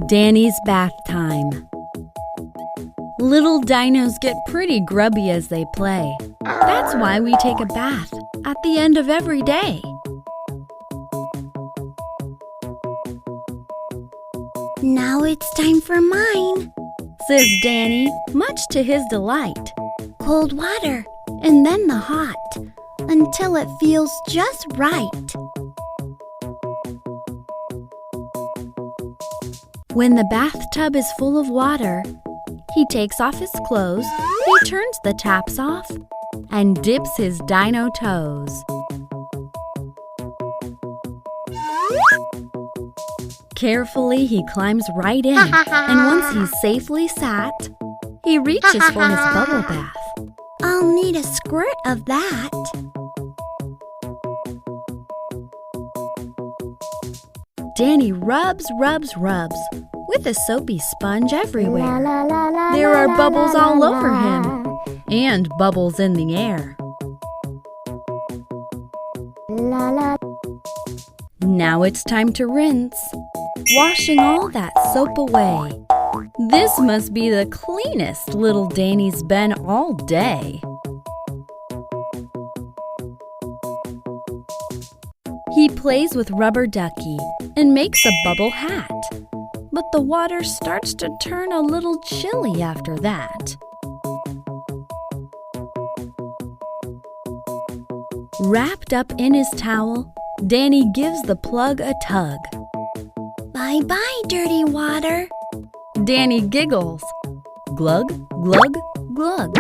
Danny's bath time. Little dinos get pretty grubby as they play. That's why we take a bath at the end of every day. Now it's time for mine, says Danny, much to his delight. Cold water, and then the hot, until it feels just right. When the bathtub is full of water, he takes off his clothes, he turns the taps off, and dips his dino toes. Carefully, he climbs right in, and once he's safely sat, he reaches for his bubble bath. I'll need a squirt of that. Danny rubs with a soapy sponge everywhere. There are bubbles all over him and bubbles in the air. Now it's time to rinse, washing all that soap away. This must be the cleanest little Danny's been all day. He plays with Rubber Ducky and makes a bubble hat, but the water starts to turn a little chilly after that. Wrapped up in his towel, Danny gives the plug a tug. Bye-bye, dirty water. Danny giggles. Glug, glug, glug.